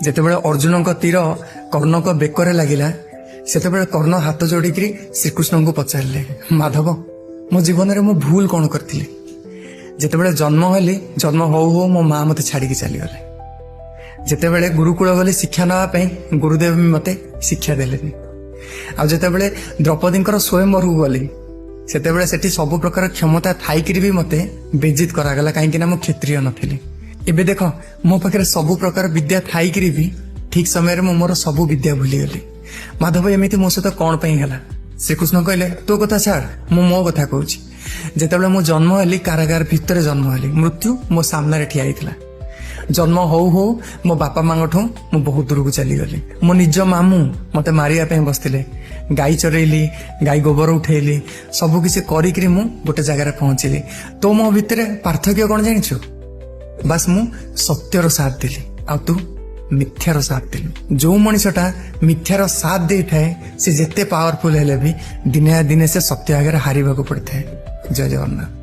ଯେତେବେଳେ ଅର୍ଜୁନଙ୍କ ତୀର କର୍ଣ୍ଣଙ୍କ ବେକରେ ଲାଗିଲା ସେତେବେଳେ କର୍ଣ୍ଣ ହାତ ଯୋଡ଼ିକିରି ଶ୍ରୀକୃଷ୍ଣଙ୍କୁ ପଚାରିଲେ, ମାଧବ ମୋ ଜୀବନରେ ମୁଁ ଭୁଲ କ'ଣ କରିଥିଲି? ଯେତେବେଳେ ଜନ୍ମ ହେଲି, ଜନ୍ମ ହଉ ହଉ ମୋ ମା ମୋତେ ଛାଡ଼ିକି ଚାଲିଗଲେ। ଯେତେବେଳେ ଗୁରୁକୁଳ ଗଲି ଶିକ୍ଷା ନେବା ପାଇଁ, ଗୁରୁଦେବ ମୋତେ ଶିକ୍ଷା ଦେଲେନି। ଆଉ ଯେତେବେଳେ ଦ୍ରୌପଦୀଙ୍କର ସ୍ୱୟଂବରକୁ ଗଲି ସେତେବେଳେ ସେଠି ସବୁ ପ୍ରକାର କ୍ଷମତା ଥାଇକିରି ବି ମୋତେ ବେଜିତ କରାଗଲା, କାହିଁକିନା ମୁଁ କ୍ଷତ୍ରିୟ ନଥିଲି। ଏବେ ଦେଖ, ମୋ ପାଖରେ ସବୁ ପ୍ରକାର ବିଦ୍ୟା ଥାଇକିରି ବି ଠିକ ସମୟରେ ମୁଁ ମୋର ସବୁ ବିଦ୍ୟା ଭୁଲିଗଲି। ମାଧବ ଏମିତି ମୋ ସହିତ କ'ଣ ପାଇଁ ହେଲା? ଶ୍ରୀକୃଷ୍ଣ କହିଲେ, ତୋ କଥା ଛାଡ, ମୁଁ ମୋ କଥା କହୁଛି। ଯେତେବେଳେ ମୁଁ ଜନ୍ମ ହେଲି, କାରାଗାର ଭିତରେ ଜନ୍ମ ହେଲି, ମୃତ୍ୟୁ ମୋ ସାମ୍ନାରେ ଠିଆ ହେଇଥିଲା। ଜନ୍ମ ହଉ ହଉ ମୋ ବାପା ମାଙ୍କଠୁ ମୁଁ ବହୁତ ଦୂରକୁ ଚାଲିଗଲି। ମୋ ନିଜ ମାମୁଁ ମୋତେ ମାରିବା ପାଇଁ ବସିଥିଲେ। ଗାଈ ଚରେଇଲି, ଗାଈ ଗୋବର ଉଠେଇଲି, ସବୁ କିଛି କରିକିରି ମୁଁ ଗୋଟେ ଜାଗାରେ ପହଞ୍ଚିଲି। ତ ମୋ ଭିତରେ ପାର୍ଥକ୍ୟ କ'ଣ ଜାଣିଛୁ? ବାସ୍ ମୁଁ ସତ୍ୟର ସାଥ ଦେଲି, ଆଉ ତୁ ମିଥ୍ୟାର ସାଥ ଦେଲୁ। ଯୋଉ ମଣିଷଟା ମିଥ୍ୟାର ସାଥ ଦେଇଥାଏ ସେ ଯେତେ ପାୱାରଫୁଲ ହେଲେ ବି ଦିନେ ନା ଦିନେ ସେ ସତ୍ୟ ଆଗରେ ହାରିବାକୁ ପଡିଥାଏ। ଜୟ ଜଗନ୍ନାଥ।